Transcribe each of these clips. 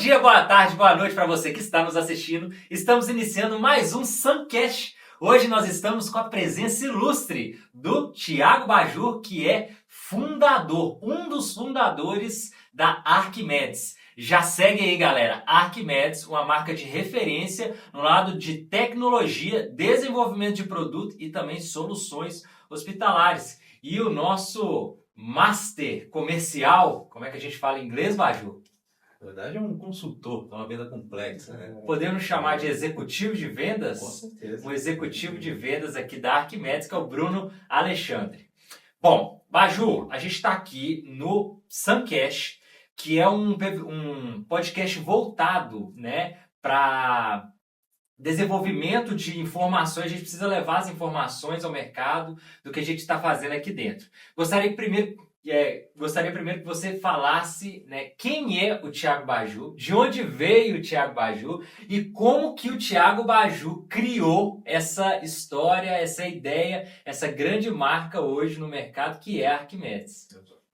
dia, boa tarde, boa noite para você que está nos assistindo. Estamos iniciando mais um Suncast. Hoje nós estamos com a presença ilustre do Thiago Bajur, que é fundador, um dos fundadores da Arquimedes. Já segue aí, galera, Arquimedes, uma marca de referência no lado de tecnologia, desenvolvimento de produto e também soluções hospitalares. E o nosso master comercial, como é que a gente fala em inglês, Bajur? Na verdade é um consultor, é uma venda complexa, né? Podemos chamar de executivo de vendas? Com certeza. Um executivo de vendas aqui da Arquimedes, que é o Bruno Alexandre. Bom, Baju, a gente está aqui no Suncast, que é um podcast voltado, né, para desenvolvimento de informações. A gente precisa levar as informações ao mercado do que a gente está fazendo aqui dentro. Gostaria primeiro que você falasse, né, quem é o Thiago Bajur, de onde veio o Thiago Bajur e como que o Thiago Bajur criou essa história, essa ideia, essa grande marca hoje no mercado que é a Arquimedes.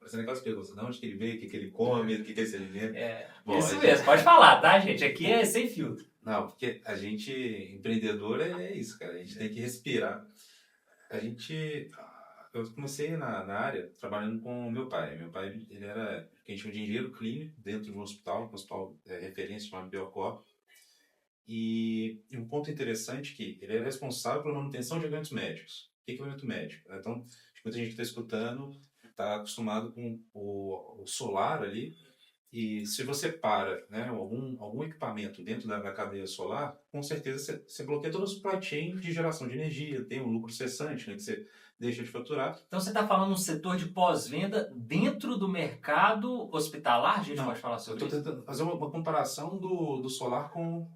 Esse negócio de pergunta, de onde que ele veio, o que ele come, o que ele se alimenta. Bom, Isso mesmo, pode falar, tá, gente? Aqui é sem filtro. Não, porque a gente, empreendedor, é isso, cara. A gente tem que respirar. Eu comecei na área trabalhando com o meu pai. Meu pai, ele era o que a gente chama de engenheiro clínico dentro de um hospital referência chamado Biocor. E um ponto interessante é que ele era responsável pela manutenção de equipamentos médicos. O que é equipamento médico? Então, muita gente que está escutando está acostumado com o solar ali. E se você para, né, algum equipamento dentro da cadeia solar, com certeza você bloqueia toda a supply chain de geração de energia, tem um lucro cessante, né, que você deixa de faturar. Então você está falando um setor de pós-venda dentro do mercado hospitalar? A gente Não, pode falar sobre isso? Eu estou tentando fazer uma comparação do solar com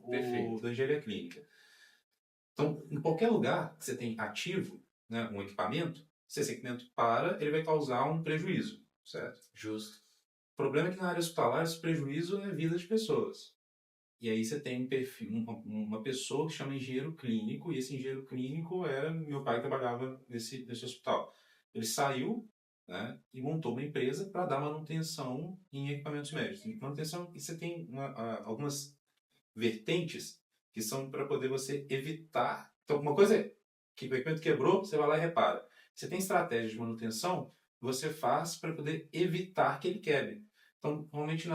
o da engenharia clínica. Então, em qualquer lugar que você tem ativo, né, um equipamento, se esse equipamento para, ele vai causar um prejuízo, certo? Justo. O problema é que na área hospitalar esse prejuízo é a vida de pessoas. E aí você tem uma pessoa que chama engenheiro clínico, e esse engenheiro clínico era meu pai que trabalhava nesse hospital. Ele saiu, né, e montou uma empresa para dar manutenção em equipamentos médicos. Manutenção, e você tem algumas vertentes que são para poder você evitar. Então, uma coisa é que o equipamento quebrou, você vai lá e repara. Você tem estratégias de manutenção que você faz para poder evitar que ele quebre. Então, normalmente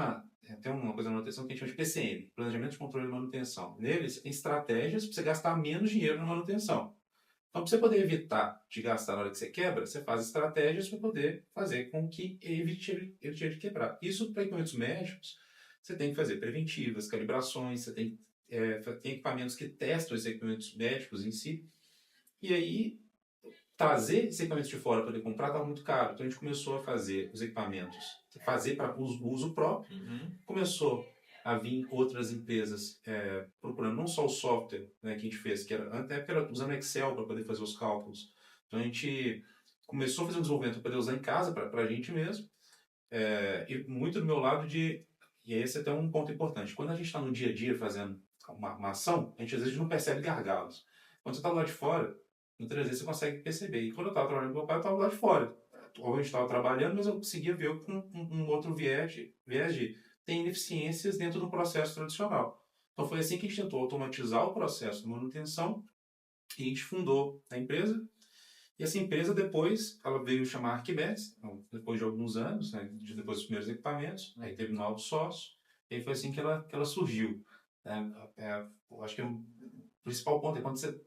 tem uma coisa na manutenção que a gente chama de PCM, Planejamento de Controle de Manutenção. Nele, você tem estratégias para você gastar menos dinheiro na manutenção. Então, para você poder evitar de gastar na hora que você quebra, você faz estratégias para poder fazer com que evite ele de quebrar. Isso para equipamentos médicos, você tem que fazer preventivas, calibrações, você tem equipamentos que testam esses equipamentos médicos em si. E aí, trazer esses equipamentos de fora para poder comprar estava muito caro. Então a gente começou a fazer os equipamentos, fazer para uso próprio. Começou a vir outras empresas procurando não só o software, né, que a gente fez, que era usando Excel para poder fazer os cálculos. Então a gente começou a fazer um desenvolvimento para poder usar em casa, para a gente mesmo. E muito do meu lado e esse é até um ponto importante. Quando a gente está no dia a dia fazendo uma ação, a gente às vezes não percebe gargalos. Quando você está lá de fora, muitas vezes você consegue perceber. E quando eu estava trabalhando com meu pai, eu estava lá de fora. Ou a gente estava trabalhando, mas eu conseguia ver com um outro viés de tem ineficiências dentro do processo tradicional. Então foi assim que a gente tentou automatizar o processo de manutenção e a gente fundou a empresa. E essa empresa depois, ela veio chamar Arquimedes, depois de alguns anos, né, depois dos primeiros equipamentos, aí teve um novo sócio, e aí foi assim que ela surgiu. Eu acho que o principal ponto é quando você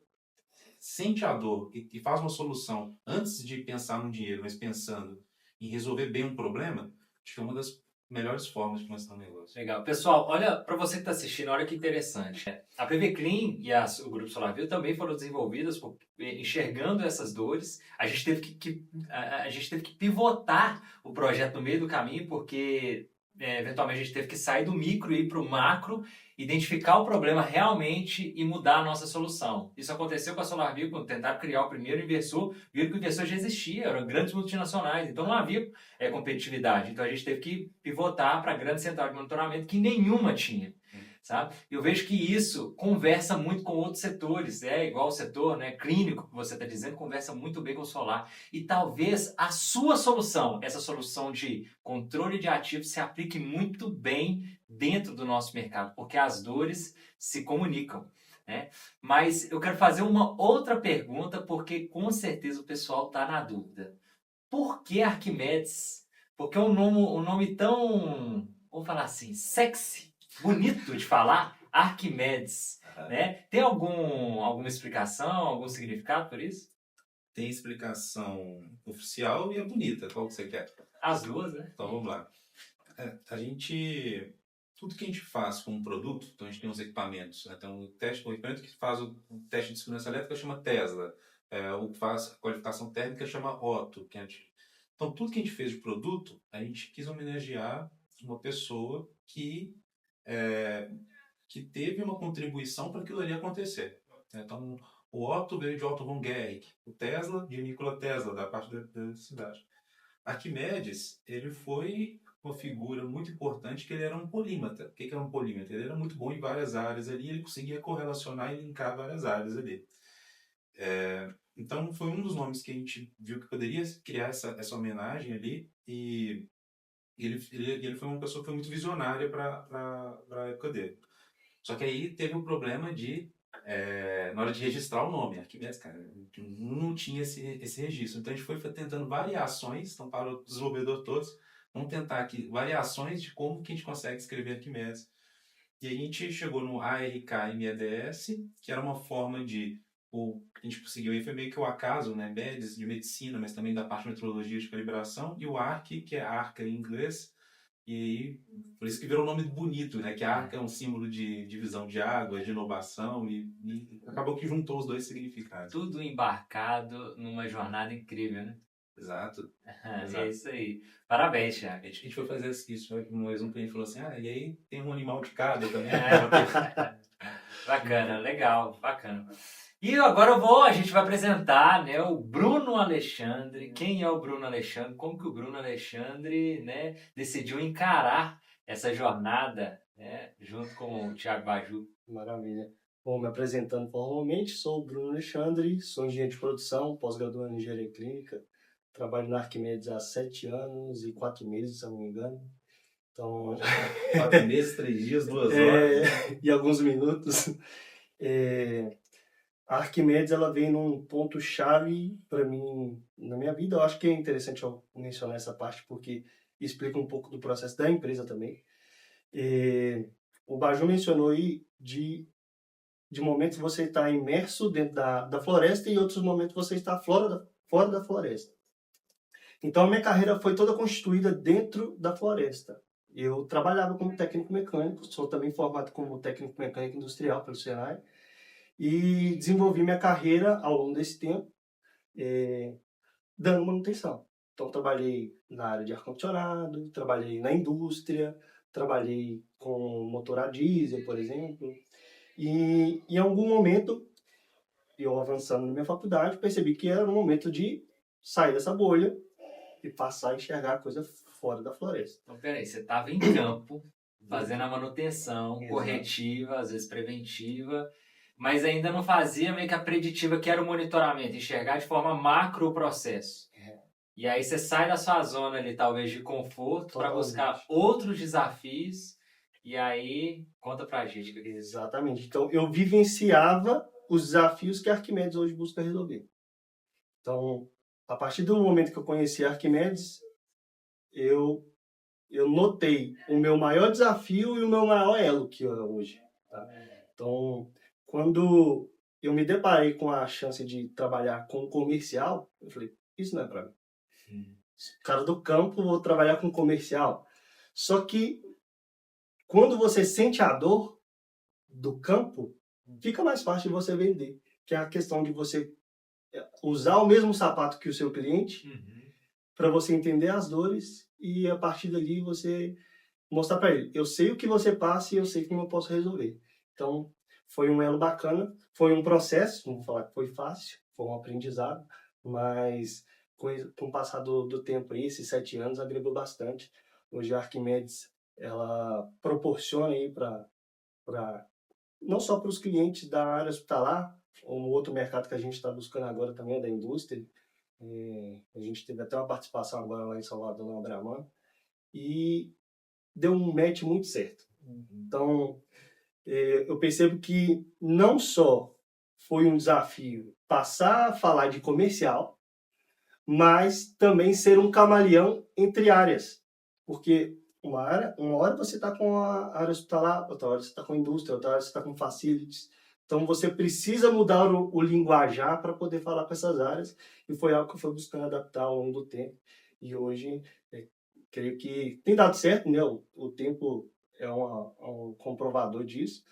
sente a dor e faz uma solução antes de pensar no dinheiro, mas pensando em resolver bem um problema, acho que é uma das melhores formas de começar um negócio. Legal. Pessoal, olha, para você que está assistindo, olha que interessante. A PV Clean e o Grupo SolarView também foram desenvolvidas enxergando essas dores. A gente teve que pivotar o projeto no meio do caminho, porque eventualmente a gente teve que sair do micro e ir para o macro, identificar o problema realmente e mudar a nossa solução. Isso aconteceu com a SolarView, quando tentaram criar o primeiro inversor, viram que o inversor já existia, eram grandes multinacionais, então não havia competitividade. Então a gente teve que pivotar para a grande central de monitoramento que nenhuma tinha. Sabe? Eu vejo que isso conversa muito com outros setores, igual o setor, né, clínico que você está dizendo, conversa muito bem com o solar. E talvez a sua solução, essa solução de controle de ativos, se aplique muito bem dentro do nosso mercado, porque as dores se comunicam, né? Mas eu quero fazer uma outra pergunta, porque com certeza o pessoal está na dúvida. Por que Arquimedes? Porque é um nome tão, vamos falar assim, sexy, bonito de falar, Arquimedes, né? Tem alguma explicação, algum significado por isso? Tem explicação oficial e é bonita. Qual que você quer? As duas, né? Então vamos lá. Tudo que a gente faz com um produto, então a gente tem uns equipamentos, né? Então o equipamento que faz o teste de segurança elétrica chama Tesla, o que faz a qualificação técnica chama Otto. Então tudo que a gente fez de produto, a gente quis homenagear uma pessoa que teve uma contribuição para aquilo ali acontecer. Então o Otto veio de Otto von Guericke, o Tesla de Nikola Tesla, da parte da cidade. Arquimedes, ele foi uma figura muito importante, que ele era um polímata. O que era um polímata? Ele era muito bom em várias áreas ali, ele conseguia correlacionar e linkar várias áreas ali. Então, foi um dos nomes que a gente viu que poderia criar essa homenagem ali, e ele foi uma pessoa que foi muito visionária para a época dele. Só que aí teve um problema na hora de registrar o nome, Arquimedes, cara, não tinha esse registro. Então a gente foi tentando variações, então para o desenvolvedor todos, vamos tentar aqui variações de como que a gente consegue escrever Arquimedes. E aí a gente chegou no ARKMEDS, que era uma forma a gente conseguiu aí, foi meio que o acaso, né, MEDS de medicina, mas também da parte de metrologia de calibração, e o ARC, que é ARCA em inglês. E aí, por isso que virou um nome bonito, né? Que a arca é um símbolo de divisão de água, de inovação, e acabou que juntou os dois significados. Tudo embarcado numa jornada incrível, né? Exato. É isso aí. Parabéns, Thiago. A gente foi fazer isso, uma vez um cliente falou assim, e aí tem um animal de cada também. Bacana, legal, bacana. E agora a gente vai apresentar, né, o Bruno Alexandre. Quem é o Bruno Alexandre? Como que o Bruno Alexandre, né, decidiu encarar essa jornada, né, junto com o Thiago Baju? Maravilha. Bom, me apresentando formalmente, sou o Bruno Alexandre, sou engenheiro de produção, pós-graduado em engenharia clínica, trabalho na Arquimedes há 7 anos e 4 meses, se eu não me engano. Então, 4 meses, 3 dias, 2 horas. E alguns minutos. A Arquimedes, ela vem num ponto-chave para mim, na minha vida. Eu acho que é interessante eu mencionar essa parte, porque explica um pouco do processo da empresa também. O Baju mencionou aí de momentos você está imerso dentro da floresta e outros momentos você está fora da floresta. Então, a minha carreira foi toda constituída dentro da floresta. Eu trabalhava como técnico mecânico, sou também formado como técnico mecânico industrial pelo Senai, e desenvolvi minha carreira ao longo desse tempo, dando manutenção. Então, trabalhei na área de ar-condicionado, trabalhei na indústria, trabalhei com motor a diesel, por exemplo. E em algum momento, eu avançando na minha faculdade, percebi que era o momento de sair dessa bolha e passar a enxergar a coisa fora da floresta. Então, peraí, você estava em campo, fazendo a manutenção Exato. corretiva, às vezes preventiva, mas ainda não fazia meio que a preditiva, que era o monitoramento, enxergar de forma macro o processo. E aí você sai da sua zona ali, talvez, de conforto, para buscar outros desafios, e aí conta pra gente. Exatamente. Então, eu vivenciava os desafios que a Arquimedes hoje busca resolver. Então, a partir do momento que eu conheci a Arquimedes, eu notei o meu maior desafio e o meu maior elo que é hoje. Tá? Então, quando eu me deparei com a chance de trabalhar com comercial, eu falei, isso não é para mim. Cara do campo, vou trabalhar com comercial. Só que, quando você sente a dor do campo, fica mais fácil de você vender. Que é a questão de você usar o mesmo sapato que o seu cliente, para você entender as dores e a partir dali você mostrar para ele, eu sei o que você passa e eu sei como eu posso resolver. Então, foi um elo bacana, foi um processo, não vou falar que foi fácil, foi um aprendizado, mas com o passar do tempo aí, esses 7 anos, agregou bastante. Hoje a Arquimedes, ela proporciona aí não só para os clientes da área hospitalar, um outro mercado que a gente está buscando agora também é da indústria. A gente teve até uma participação agora lá em Salvador, no Abraman, e deu um match muito certo. Então, eu percebo que não só foi um desafio passar a falar de comercial, mas também ser um camaleão entre áreas. Porque uma hora você está com a área hospitalar, outra hora você está com a indústria, outra hora você está com facilities. Então você precisa mudar o linguajar para poder falar com essas áreas, e foi algo que eu fui buscando adaptar ao longo do tempo. E hoje, creio que tem dado certo, né? O tempo é um comprovador disso,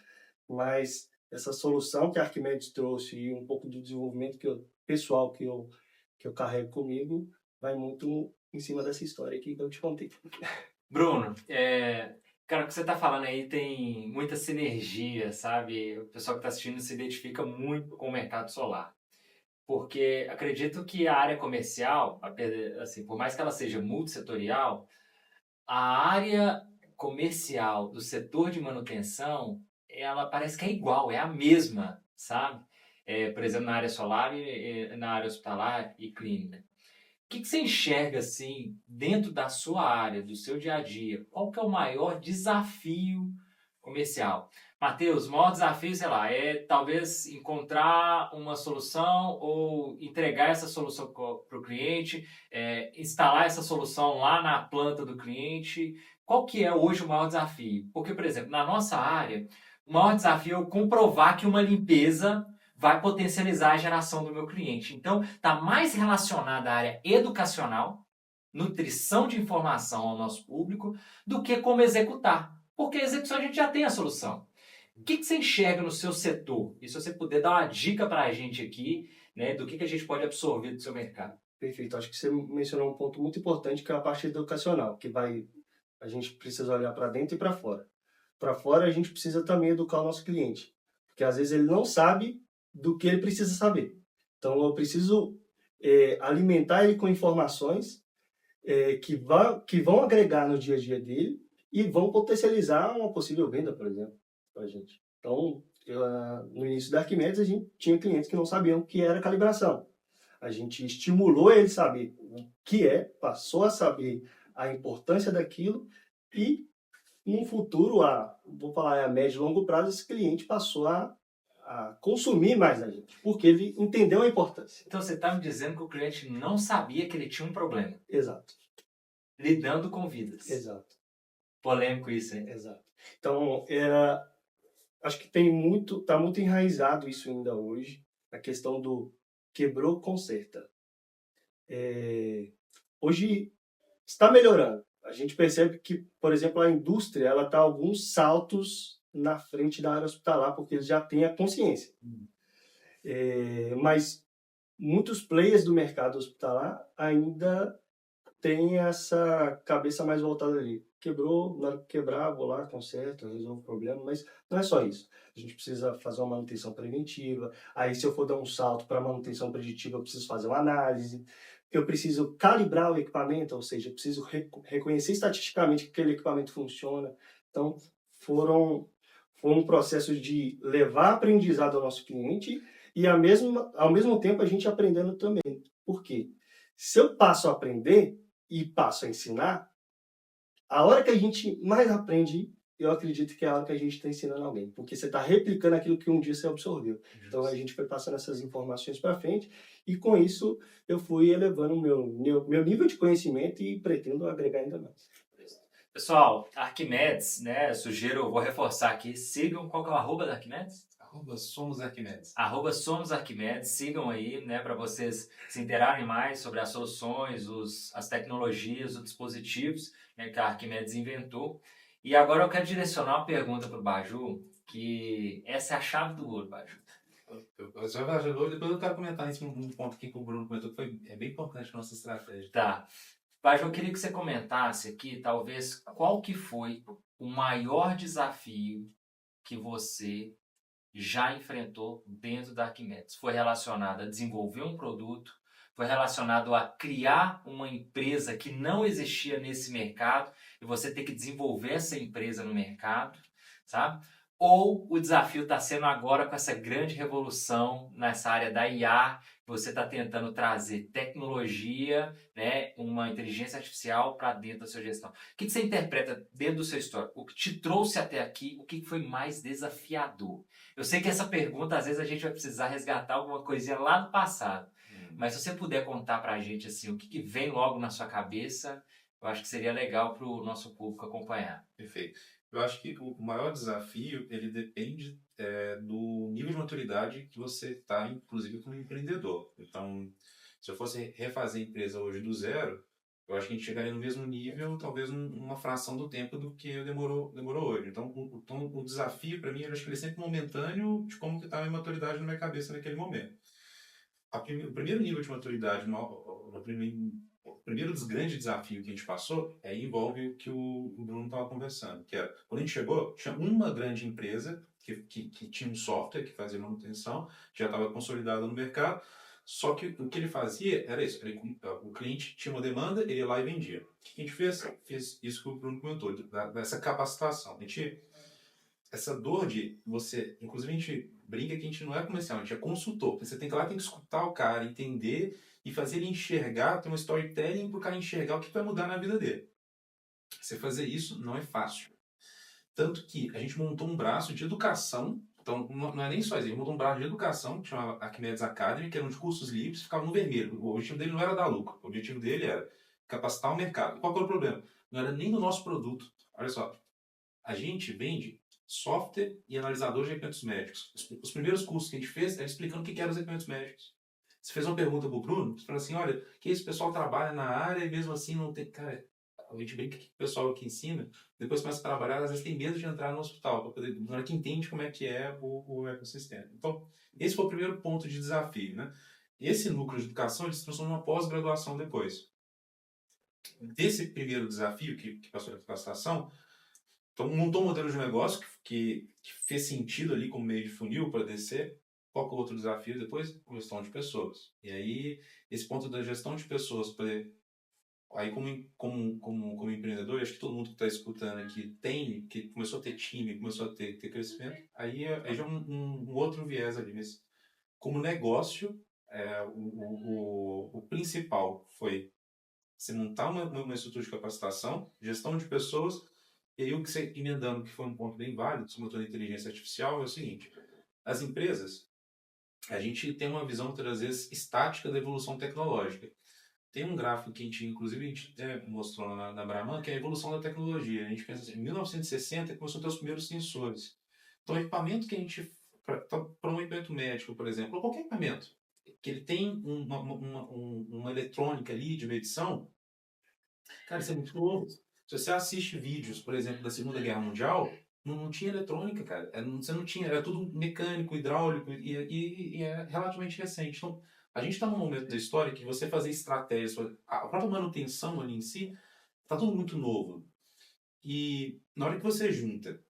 mas essa solução que a Arquimedes trouxe e um pouco do desenvolvimento pessoal que eu carrego comigo vai muito em cima dessa história aqui que eu te contei. Bruno, cara, o que você está falando aí tem muita sinergia, sabe? O pessoal que está assistindo se identifica muito com o mercado solar. Porque acredito que a área comercial, assim, por mais que ela seja multissetorial, a área comercial do setor de manutenção, ela parece que é igual, é a mesma, sabe? Por exemplo, na área solar e na área hospitalar e clínica. O que você enxerga, assim, dentro da sua área, do seu dia a dia? Qual que é o maior desafio comercial? Matheus, o maior desafio, sei lá, é talvez encontrar uma solução ou entregar essa solução para o cliente, instalar essa solução lá na planta do cliente. Qual que é hoje o maior desafio? Porque, por exemplo, na nossa área, o maior desafio é eu comprovar que uma limpeza vai potencializar a geração do meu cliente. Então, está mais relacionada à área educacional, nutrição de informação ao nosso público, do que como executar. Porque a execução a gente já tem a solução. O que você enxerga no seu setor? E se você puder dar uma dica para a gente aqui, né, do que a gente pode absorver do seu mercado. Perfeito. Acho que você mencionou um ponto muito importante, que é a parte educacional, a gente precisa olhar para dentro e para fora. Para fora, a gente precisa também educar o nosso cliente, porque às vezes ele não sabe do que ele precisa saber. Então, eu preciso alimentar ele com informações que vão agregar no dia a dia dele e vão potencializar uma possível venda, por exemplo, para a gente. Então, no início da Arquimedes, a gente tinha clientes que não sabiam o que era calibração. A gente estimulou ele a saber o que passou a saber a importância daquilo e, no futuro, vou falar a médio e longo prazo, esse cliente passou a consumir mais a gente, porque ele entendeu a importância. Então você está me dizendo que o cliente não sabia que ele tinha um problema. Exato. Lidando com vidas. Exato. Polêmico isso, hein? Exato. Então, acho que está muito enraizado isso ainda hoje, a questão do quebrou, conserta. Hoje está melhorando. A gente percebe que, por exemplo, a indústria ela está alguns saltos na frente da área hospitalar, porque eles já têm a consciência. Mas muitos players do mercado hospitalar ainda têm essa cabeça mais voltada ali. Quebrou, na hora que quebrar, vou lá, conserto, resolvo o problema, mas não é só isso. A gente precisa fazer uma manutenção preventiva, aí se eu for dar um salto para manutenção preditiva, eu preciso fazer uma análise, eu preciso calibrar o equipamento, ou seja, eu preciso reconhecer estatisticamente que aquele equipamento funciona. Então, foi um processo de levar aprendizado ao nosso cliente e, ao mesmo tempo, a gente aprendendo também. Por quê? Se eu passo a aprender e passo a ensinar, a hora que a gente mais aprende, eu acredito que é a hora que a gente está ensinando alguém. Porque você está replicando aquilo que um dia você absorveu. Então, a gente foi passando essas informações para frente e, com isso, eu fui elevando o meu nível de conhecimento e pretendo agregar ainda mais. Pessoal, Arquimedes, né? Vou reforçar aqui, sigam, qual que é o arroba da Arquimedes? Somos Arquimedes. Somos Arquimedes, sigam aí, né, para vocês se interarem mais sobre as soluções, as tecnologias, os dispositivos, né, que a Arquimedes inventou. E agora eu quero direcionar uma pergunta para o Baju, que essa é a chave do ouro, Baju. Depois eu quero comentar isso um ponto aqui que o Bruno comentou, que é bem importante a nossa estratégia. Tá. Baju, eu queria que você comentasse aqui, talvez, qual que foi o maior desafio que você já enfrentou dentro da Arquimedes. Foi relacionado a desenvolver um produto, foi relacionado a criar uma empresa que não existia nesse mercado e você ter que desenvolver essa empresa no mercado, sabe? Ou o desafio está sendo agora com essa grande revolução nessa área da IA, você está tentando trazer tecnologia, né, uma inteligência artificial para dentro da sua gestão. O que você interpreta dentro do seu histórico? O que te trouxe até aqui, o que foi mais desafiador? Eu sei que essa pergunta, às vezes, a gente vai precisar resgatar alguma coisinha lá do passado. Mas se você puder contar para a gente assim, o que vem logo na sua cabeça, eu acho que seria legal para o nosso público acompanhar. Perfeito. Eu acho que o maior desafio, ele depende do nível de maturidade que você está, inclusive, como empreendedor. Então, se eu fosse refazer a empresa hoje do zero, eu acho que a gente chegaria no mesmo nível, talvez uma fração do tempo do que demorou hoje. Então, o desafio, para mim, eu acho que ele é sempre momentâneo de como que está a minha maturidade na minha cabeça naquele momento. O primeiro nível de maturidade, o primeiro dos grandes desafios que a gente passou envolve o que o Bruno estava conversando, que era, quando a gente chegou, tinha uma grande empresa que tinha um software que fazia manutenção, já estava consolidado no mercado, só que o que ele fazia era isso, o cliente tinha uma demanda, ele ia lá e vendia. O que a gente fez? Fez isso que o Bruno comentou, dessa capacitação. Essa dor de você, inclusive a gente brinca que a gente não é comercial, a gente é consultor. Você tem que ir lá, tem que escutar o cara, entender e fazer ele enxergar, ter uma storytelling para o cara enxergar o que vai mudar na vida dele. Você fazer isso não é fácil. Tanto que a gente montou um braço de educação, então não é nem só isso, a gente montou um braço de educação, que chama Arquimedes Academy, que eram de cursos livres, ficava no vermelho. O objetivo dele não era dar lucro, o objetivo dele era capacitar o mercado. Qual que era o problema? Não era nem do nosso produto. Olha só, a gente vende software e analisador de equipamentos médicos. Os primeiros cursos que a gente fez era explicando o que eram os equipamentos médicos. Você fez uma pergunta pro Bruno, você falou assim, olha, que esse pessoal trabalha na área e mesmo assim não tem... Cara, a gente brinca que o pessoal que ensina, depois começa a trabalhar, às vezes tem medo de entrar no hospital, para poder, na hora que entende como é que é o ecossistema. Então, esse foi o primeiro ponto de desafio, né? Esse núcleo de educação, ele se transformou numa pós-graduação depois. Desse primeiro desafio, que passou a capacitação, então, montou um modelo de negócio que fez sentido ali como meio de funil para descer. Qual que é o outro desafio depois? Gestão de pessoas. E aí, esse ponto da gestão de pessoas, aí como empreendedor, acho que todo mundo que está escutando aqui que começou a ter time, começou a ter crescimento, aí já é um outro viés ali. Mas como negócio, o principal foi você montar uma estrutura de capacitação, gestão de pessoas. E aí o que você emendando, que foi um ponto bem válido, sobre a inteligência artificial, é o seguinte: as empresas, a gente tem uma visão, muitas vezes, estática da evolução tecnológica. Tem um gráfico que inclusive, a gente até mostrou na Brahman, que é a evolução da tecnologia. A gente pensa assim, em 1960 começou a ter os primeiros sensores. Então, o equipamento que a gente, para um equipamento médico, por exemplo, ou qualquer equipamento, que ele tem uma eletrônica ali de medição, cara, isso é muito novo. Se você assiste vídeos, por exemplo, da Segunda Guerra Mundial, não tinha eletrônica, cara. Você não tinha, era tudo mecânico, hidráulico e é relativamente recente. Então, a gente está num momento da história que você fazer estratégias, a própria manutenção ali em si, está tudo muito novo. E na hora que você junta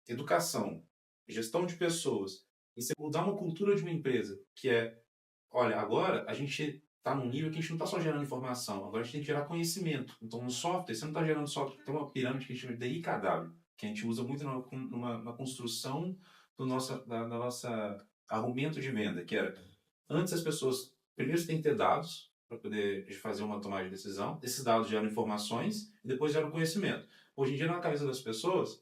educação, gestão de pessoas, e você mudar uma cultura de uma empresa, que é, olha, agora a gente está num nível que a gente não está só gerando informação, agora a gente tem que gerar conhecimento. Então, no software, você não está gerando software, tem uma pirâmide que a gente chama de IKW, que a gente usa muito na construção da nossa argumento de venda, que era, antes as pessoas, primeiro você tem que ter dados para poder fazer uma tomada de decisão, esses dados geram informações e depois geram conhecimento. Hoje em dia, na cabeça das pessoas,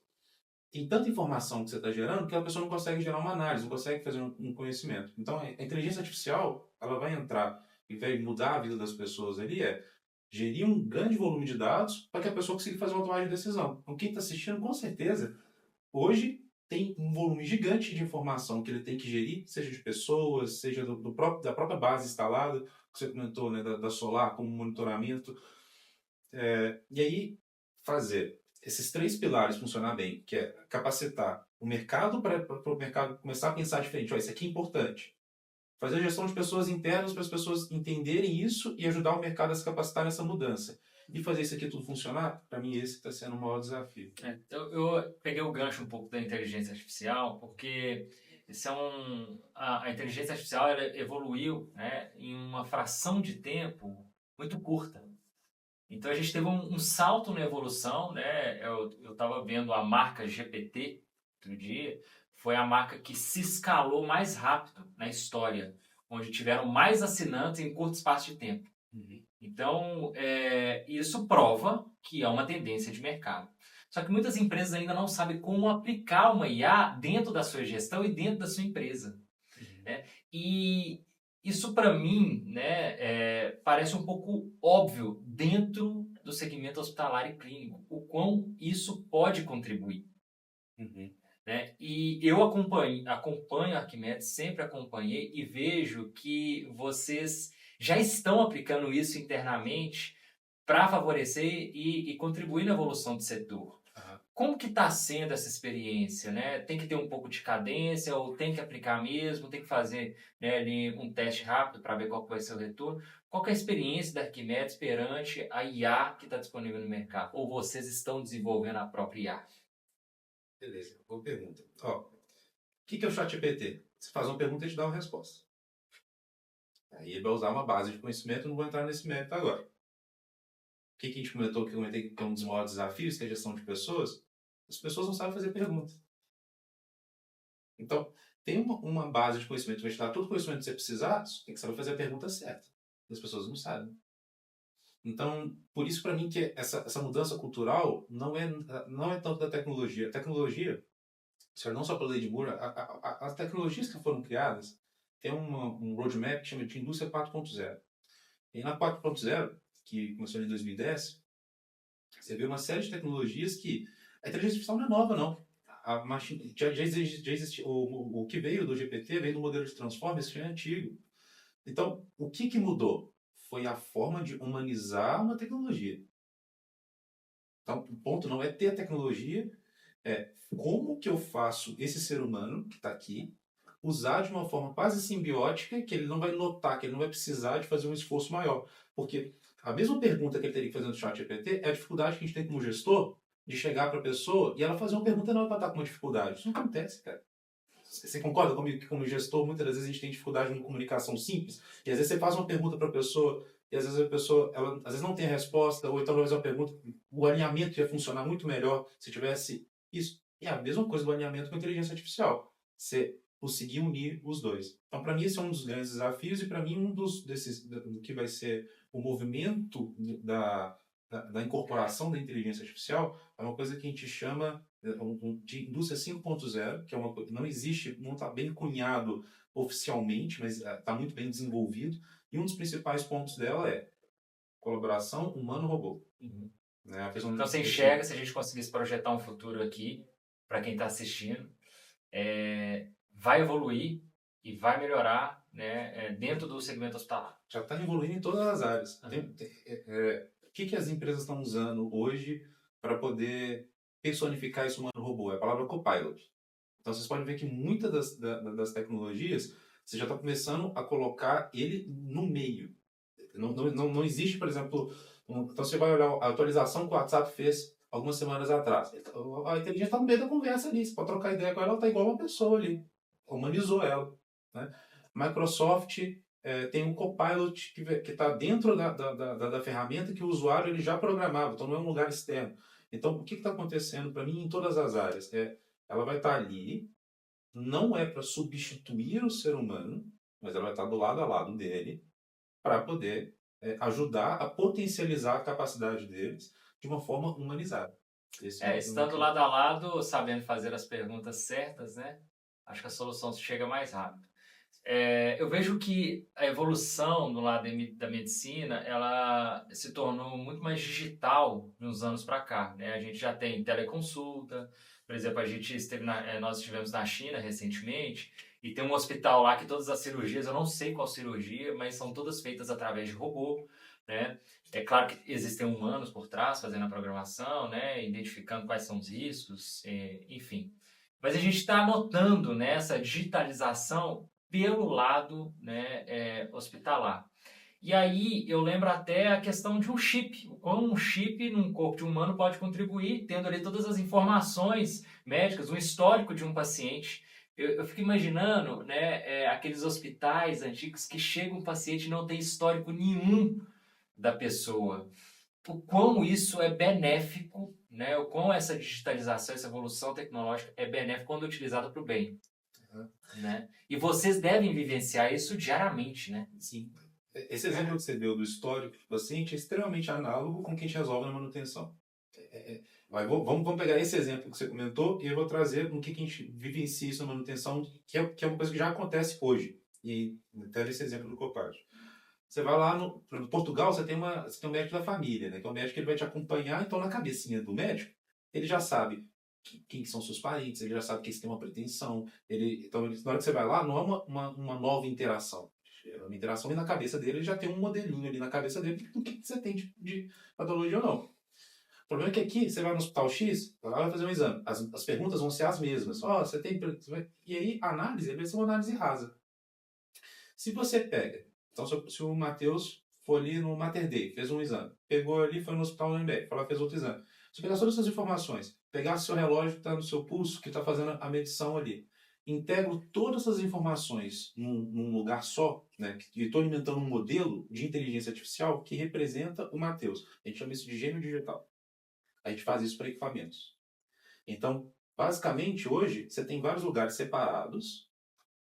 tem tanta informação que você está gerando que a pessoa não consegue gerar uma análise, não consegue fazer um conhecimento. Então, a inteligência artificial, ela vai entrar e vai mudar a vida das pessoas ali, gerir um grande volume de dados para que a pessoa consiga fazer uma tomada de decisão. Então, quem está assistindo, com certeza, hoje tem um volume gigante de informação que ele tem que gerir, seja de pessoas, seja da própria base instalada, que você comentou, né, da Solar como monitoramento. E aí, fazer esses três pilares funcionar bem, que é capacitar o mercado para o mercado começar a pensar diferente. Isso aqui é importante. Fazer a gestão de pessoas internas para as pessoas entenderem isso e ajudar o mercado a se capacitar nessa mudança. E fazer isso aqui tudo funcionar, para mim esse está sendo o maior desafio. Eu peguei o gancho um pouco da inteligência artificial, porque a inteligência artificial ela evoluiu, né, em uma fração de tempo muito curta. Então a gente teve um salto na evolução, né? Eu estava vendo a marca GPT outro dia, foi a marca que se escalou mais rápido na história, onde tiveram mais assinantes em curto espaço de tempo. Então, isso prova que é uma tendência de mercado. Só que muitas empresas ainda não sabem como aplicar uma IA dentro da sua gestão e dentro da sua empresa. Né? E isso, para mim, né, parece um pouco óbvio dentro do segmento hospitalar e clínico, o quão isso pode contribuir. Né? E eu acompanho a Arquimedes, sempre acompanhei e vejo que vocês já estão aplicando isso internamente para favorecer e contribuir na evolução do setor. Como que está sendo essa experiência? Né? Tem que ter um pouco de cadência ou tem que aplicar mesmo? Tem que fazer, né, ali um teste rápido para ver qual vai ser o retorno? Qual que é a experiência da Arquimedes perante a IA que está disponível no mercado? Ou vocês estão desenvolvendo a própria IA? Beleza, boa pergunta. Ó, o que é o ChatGPT? Você faz uma pergunta e te dá uma resposta. Aí ele vai usar uma base de conhecimento, não vou entrar nesse mérito agora. O que a gente comentou, que eu comentei que é um dos maiores desafios, que é a gestão de pessoas? As pessoas não sabem fazer pergunta. Então, tem uma base de conhecimento que vai te dar todo o conhecimento que você precisar, tem que saber fazer a pergunta certa. As pessoas não sabem. Então, por isso, para mim, que essa mudança cultural não é tanto da tecnologia. A tecnologia, não só pela lei de Moore, as tecnologias que foram criadas tem um roadmap que chama de Indústria 4.0. E na 4.0, que começou em 2010, você vê uma série de tecnologias que a inteligência artificial não é nova, não. Já existe, o que veio do GPT, veio do modelo de Transformers, que já é antigo. Então, o que mudou? Foi a forma de humanizar uma tecnologia. Então, o ponto não é ter a tecnologia, é como que eu faço esse ser humano que está aqui usar de uma forma quase simbiótica, que ele não vai notar, que ele não vai precisar de fazer um esforço maior. Porque a mesma pergunta que ele teria que fazer no chat GPT é a dificuldade que a gente tem como gestor de chegar para a pessoa e ela fazer uma pergunta não é para estar com uma dificuldade. Isso não acontece, cara. Você concorda comigo que como gestor, muitas das vezes a gente tem dificuldade numa comunicação simples? E às vezes você faz uma pergunta para a pessoa e às vezes a pessoa, ela às vezes não tem a resposta, ou então ela faz uma pergunta, o alinhamento ia funcionar muito melhor se tivesse isso. E é a mesma coisa do alinhamento com a inteligência artificial. Você conseguir unir os dois. Então, para mim, esse é um dos grandes desafios e, para mim, do que vai ser o movimento da incorporação da inteligência artificial é uma coisa que a gente chama de indústria 5.0, que é uma coisa não existe, não está bem cunhado oficialmente, mas está muito bem desenvolvido. E um dos principais pontos dela é colaboração humano-robô. Né? Então, você enxerga, se a gente conseguisse projetar um futuro aqui, para quem está assistindo, vai evoluir e vai melhorar, né, dentro do segmento hospitalar. Já está evoluindo em todas as áreas. O que as empresas estão usando hoje para poder personificar esse humano-robô? É a palavra copilot. Então, vocês podem ver que muitas das tecnologias, você já está começando a colocar ele no meio. Não existe, por exemplo... Então, você vai olhar a atualização que o WhatsApp fez algumas semanas atrás. A inteligência está no meio da conversa ali. Você pode trocar ideia com ela, ela está igual uma pessoa ali. Humanizou ela. Né? Microsoft tem um Copilot que está dentro da ferramenta que o usuário ele já programava, então não é um lugar externo. Então, o que está acontecendo para mim em todas as áreas? Ela vai estar ali, não é para substituir o ser humano, mas ela vai estar do lado a lado dele para poder ajudar a potencializar a capacidade deles de uma forma humanizada. Estando lado a lado, sabendo fazer as perguntas certas, né? Acho que a solução chega mais rápido. Eu vejo que a evolução do lado da medicina, ela se tornou muito mais digital de uns anos para cá, né? A gente já tem teleconsulta, por exemplo, nós estivemos na China recentemente e tem um hospital lá que todas as cirurgias, eu não sei qual cirurgia, mas são todas feitas através de robô, né? É claro que existem humanos por trás fazendo a programação, né? Identificando quais são os riscos, enfim. Mas a gente está notando, né, essa digitalização pelo lado, né, hospitalar. E aí eu lembro até a questão de um chip. Como um chip num corpo de um humano pode contribuir, tendo ali todas as informações médicas, um histórico de um paciente. Eu fico imaginando, né, aqueles hospitais antigos que chega um paciente e não tem histórico nenhum da pessoa. O quão isso é benéfico, né, o quão essa digitalização, essa evolução tecnológica é benéfica quando utilizada para o bem. Né? E vocês devem vivenciar isso diariamente, né? Sim. Esse exemplo que você deu do histórico do paciente é extremamente análogo com o que a gente resolve na manutenção. Vamos pegar esse exemplo que você comentou e eu vou trazer no que a gente vivencia isso na manutenção, que é uma coisa que já acontece hoje. E até esse exemplo do Copag. Você vai lá no Portugal, você tem um médico da família, né? Que é um médico que ele vai te acompanhar, então na cabecinha do médico, ele já sabe quem são seus parentes, ele já sabe que você tem uma pretensão. Então, na hora que você vai lá, não é uma nova interação. É uma interação ali na cabeça dele, ele já tem um modelinho ali na cabeça dele do que você tem de patologia ou não. O problema é que aqui, você vai no hospital X, lá vai fazer um exame. As perguntas vão ser as mesmas. Você tem... E aí, a análise vai ser uma análise rasa. Se você pega... Então, se o Matheus for ali no Mater Dei, fez um exame, pegou ali, foi no hospital UNB, foi lá, fez outro exame. Se pegar todas essas informações, pegar seu relógio que está no seu pulso, que está fazendo a medição ali, integro todas essas informações num lugar só, né, e estou alimentando um modelo de inteligência artificial que representa o Matheus. A gente chama isso de gêmeo digital. A gente faz isso para equipamentos. Então, basicamente, hoje, você tem vários lugares separados.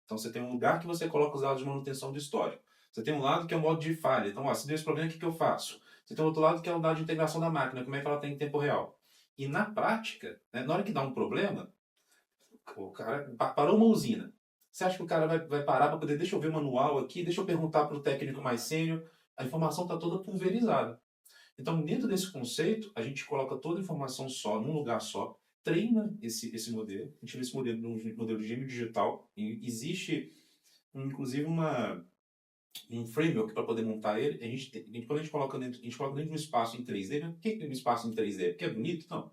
Então, você tem um lugar que você coloca os dados de manutenção do histórico. Você tem um lado que é o modo de falha. Então, se deu esse problema, o que eu faço? Você tem outro lado que é o dado de integração da máquina, como é que ela está em tempo real. E na prática, né, na hora que dá um problema, o cara parou uma usina. Você acha que o cara vai parar para poder, deixa eu ver o manual aqui, deixa eu perguntar para o técnico mais sênior? A informação está toda pulverizada. Então, dentro desse conceito, a gente coloca toda a informação só, num lugar só, treina esse modelo. A gente chama esse modelo de um modelo de gêmeo digital. E existe, inclusive, um framework para poder montar ele. Quando a gente coloca dentro de um espaço em 3D, né? Por que um espaço em 3D? Porque é bonito? Não.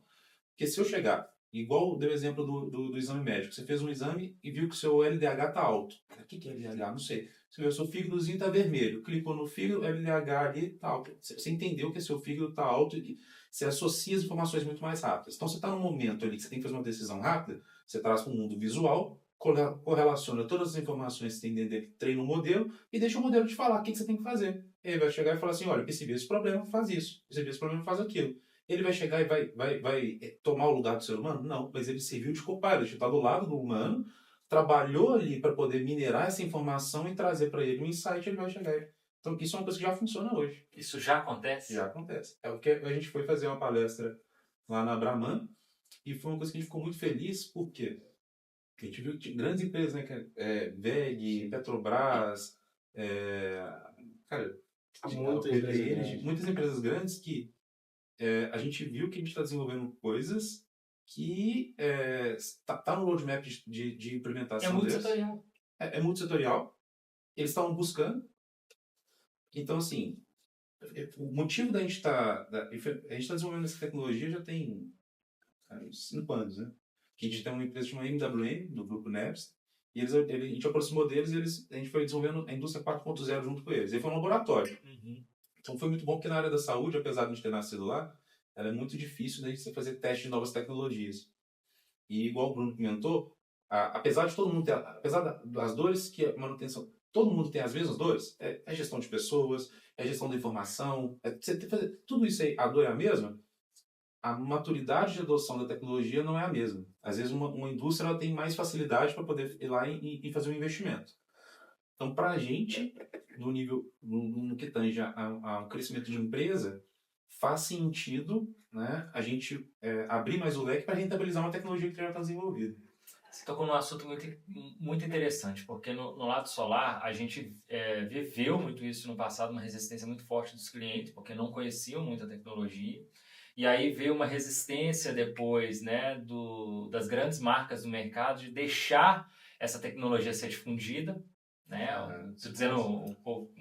Porque se eu chegar, igual deu o exemplo do exame médico, você fez um exame e viu que o seu LDH está alto. O que é LDH? Não sei. Você viu que o seu fígadozinho está vermelho. Clicou no fígado, LDH ali está alto. Você entendeu que o seu fígado está alto e você associa as informações muito mais rápidas. Então, você está num momento ali que você tem que fazer uma decisão rápida, você traz para o mundo visual, correlaciona todas as informações que você tem dentro dele, treina um modelo e deixa o modelo te falar o que você tem que fazer. Ele vai chegar e falar assim, olha, percebi esse problema, faz isso. Percebi esse problema, faz aquilo. Ele vai chegar e vai tomar o lugar do ser humano? Não, mas ele serviu de copilot, está do lado do humano, trabalhou ali para poder minerar essa informação e trazer para ele um insight, ele vai chegar. Então, isso é uma coisa que já funciona hoje. Isso já acontece? Já acontece. É o que a gente foi fazer uma palestra lá na Brahman e foi uma coisa que a gente ficou muito feliz, porque a gente viu que grandes empresas, né, VEG, Petrobras, muitas empresas grandes que a gente viu que a gente está desenvolvendo coisas que tá no roadmap de implementação. É multissetorial. É multissetorial. Eles estavam buscando. Então, assim, o motivo da gente a gente está desenvolvendo essa tecnologia já tem uns 5 anos, né? Que a gente tem uma empresa chamada MWM, do grupo Neves, e a gente aproximou deles e a gente foi desenvolvendo a indústria 4.0 junto com eles. E foi um laboratório. Uhum. Então foi muito bom porque na área da saúde, apesar de a gente ter nascido lá, ela é muito difícil da gente fazer teste de novas tecnologias. E igual o Bruno comentou, apesar de todo mundo ter, apesar das dores que a manutenção, todo mundo tem as mesmas dores, é gestão de pessoas, é gestão da informação, você tem que fazer tudo isso aí, a dor é a mesma, a maturidade de adoção da tecnologia não é a mesma. Às vezes uma indústria ela tem mais facilidade para poder ir lá e fazer um investimento. Então, para a gente, no que tange ao crescimento de empresa, faz sentido, né, a gente abrir mais o leque para rentabilizar uma tecnologia que já está desenvolvida. Você tocou num assunto muito interessante, porque no lado solar a gente viveu muito isso no passado, uma resistência muito forte dos clientes, porque não conheciam muito a tecnologia. E aí veio uma resistência depois, né, das grandes marcas do mercado de deixar essa tecnologia ser difundida, né? Estou dizendo um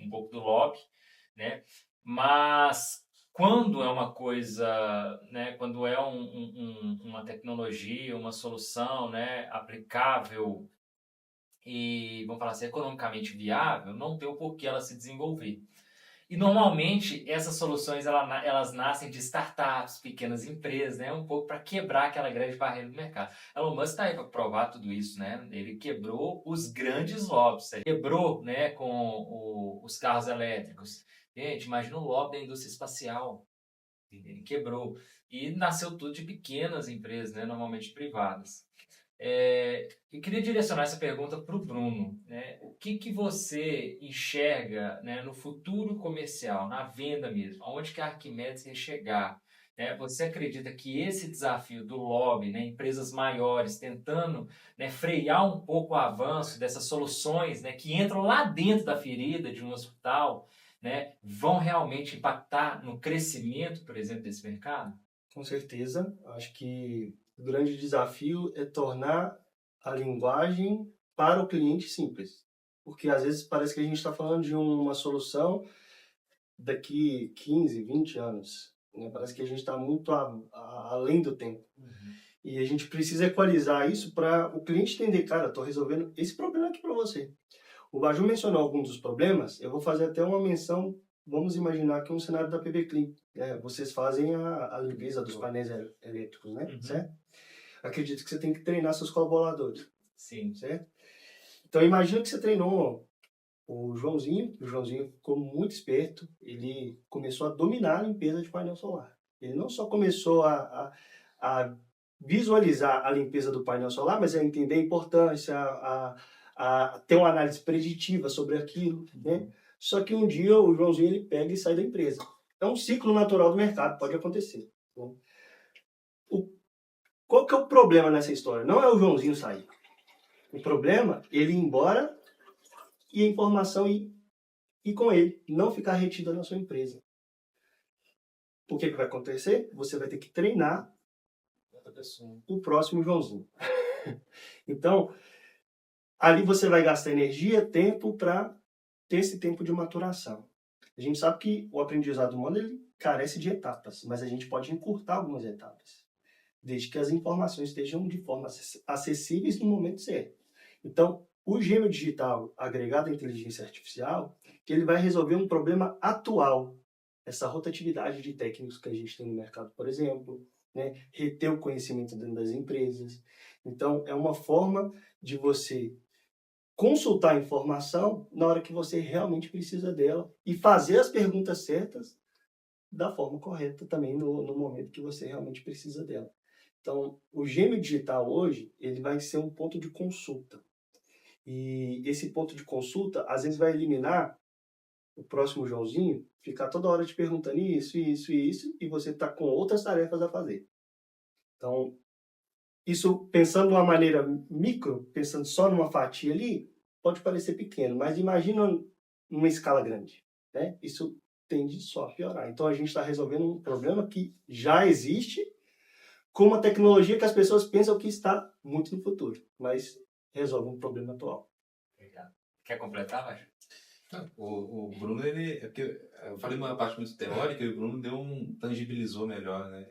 pouco do lobby, né? Mas quando é uma coisa, né, quando é uma tecnologia, uma solução, né, aplicável e, vamos falar assim, economicamente viável, não tem o porquê ela se desenvolver. E normalmente essas soluções elas nascem de startups, pequenas empresas, né? Um pouco para quebrar aquela grande barreira do mercado. Elon Musk está aí para provar tudo isso, né? Ele quebrou os grandes lobbies, ele quebrou, né, com os carros elétricos. Gente, imagina o lobby da indústria espacial. Ele quebrou. E nasceu tudo de pequenas empresas, né, normalmente privadas. Eu queria direcionar essa pergunta para o Bruno, né? O que você enxerga, né, no futuro comercial, na venda mesmo? Aonde que a Arquimedes quer chegar? Né? Você acredita que esse desafio do lobby, né, empresas maiores tentando, né, frear um pouco o avanço dessas soluções, né, que entram lá dentro da ferida de um hospital, né, vão realmente impactar no crescimento, por exemplo, desse mercado? Com certeza. Acho que o grande desafio é tornar a linguagem para o cliente simples. Porque às vezes parece que a gente está falando de uma solução daqui 15, 20 anos. Né? Parece que a gente está muito além do tempo. E a gente precisa equalizar isso para o cliente entender, cara, estou resolvendo esse problema aqui para você. O Baju mencionou alguns dos problemas, eu vou fazer até uma menção, vamos imaginar que é um cenário da PB Clean. Né? Vocês fazem a limpeza dos painéis elétricos, né? Certo? Acredito que você tem que treinar seus colaboradores. Sim. Certo? Então imagina que você treinou o Joãozinho ficou muito esperto, ele começou a dominar a limpeza de painel solar. Ele não só começou a visualizar a limpeza do painel solar, mas a entender a importância, a ter uma análise preditiva sobre aquilo, né? Só que um dia o Joãozinho ele pega e sai da empresa. É um ciclo natural do mercado, pode acontecer. Né? Qual que é o problema nessa história? Não é o Joãozinho sair. O problema é ele ir embora e a informação ir com ele, não ficar retida na sua empresa. O que vai acontecer? Você vai ter que treinar o próximo Joãozinho. Então, ali você vai gastar energia, tempo para ter esse tempo de maturação. A gente sabe que o aprendizado humano ele carece de etapas, mas a gente pode encurtar algumas etapas, desde que as informações estejam de forma acessíveis no momento certo. Então, o gêmeo digital agregado à inteligência artificial, ele vai resolver um problema atual, essa rotatividade de técnicos que a gente tem no mercado, por exemplo, né? Reter o conhecimento dentro das empresas. Então, é uma forma de você consultar a informação na hora que você realmente precisa dela e fazer as perguntas certas da forma correta também no momento que você realmente precisa dela. Então, o gêmeo digital hoje, ele vai ser um ponto de consulta. E esse ponto de consulta, às vezes, vai eliminar o próximo Joãozinho ficar toda hora te perguntando isso, e você está com outras tarefas a fazer. Então, isso pensando de uma maneira micro, pensando só numa fatia ali, pode parecer pequeno, mas imagina numa escala grande. Né? Isso tende só a piorar. Então, a gente está resolvendo um problema que já existe, com uma tecnologia que as pessoas pensam que está muito no futuro, mas resolve um problema atual. Legal. Quer completar, Márcio? O Bruno, ele, é porque eu falei uma parte muito teórica e o Bruno tangibilizou melhor, né?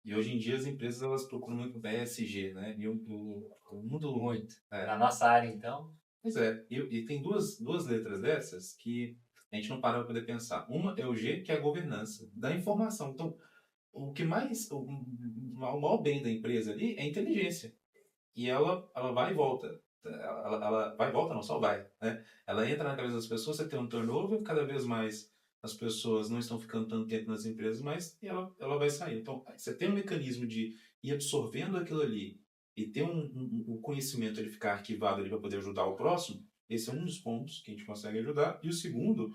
E hoje em dia as empresas elas procuram muito ESG, né? E o mundo muito. Na nossa área, então. Pois é. E tem duas letras dessas que a gente não para para poder pensar. Uma é o G, que é a governança da informação. Então, o maior bem da empresa ali é a inteligência. E ela vai e volta. Ela vai e volta, não, só vai. Né? Ela entra na cabeça das pessoas, você tem um turnover, cada vez mais as pessoas não estão ficando tanto tempo nas empresas, mas ela vai sair. Então, você tem um mecanismo de ir absorvendo aquilo ali e ter um conhecimento ele ficar arquivado para poder ajudar o próximo, esse é um dos pontos que a gente consegue ajudar. E o segundo,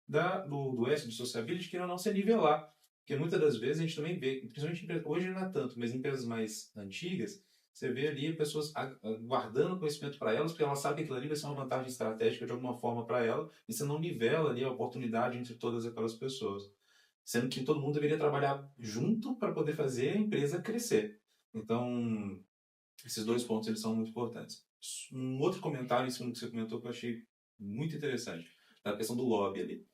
do S, do Sociability, que não se nivelar. Porque muitas das vezes a gente também vê, principalmente hoje não é tanto, mas em empresas mais antigas, você vê ali pessoas guardando conhecimento para elas, porque elas sabem que aquilo ali vai ser uma vantagem estratégica de alguma forma para ela, e você não nivela ali a oportunidade entre todas aquelas pessoas. Sendo que todo mundo deveria trabalhar junto para poder fazer a empresa crescer. Então, esses dois pontos eles são muito importantes. Um outro comentário em cima do que você comentou que eu achei muito interessante, da questão do lobby ali.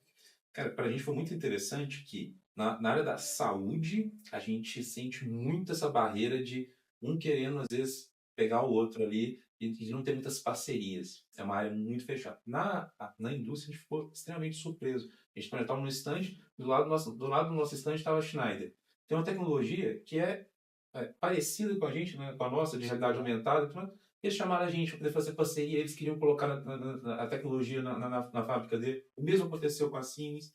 Cara, para a gente foi muito interessante que na área da saúde a gente sente muito essa barreira de um querendo, às vezes, pegar o outro ali e não ter muitas parcerias. É uma área muito fechada. Na indústria, a gente ficou extremamente surpreso. A gente estava no stand, do lado do nosso stand estava a Schneider. Tem uma tecnologia que é parecida com a gente, né, com a nossa, de realidade aumentada. Então, eles chamaram a gente para poder fazer parceria, eles queriam colocar a tecnologia na fábrica dele. O mesmo aconteceu com a Siemens.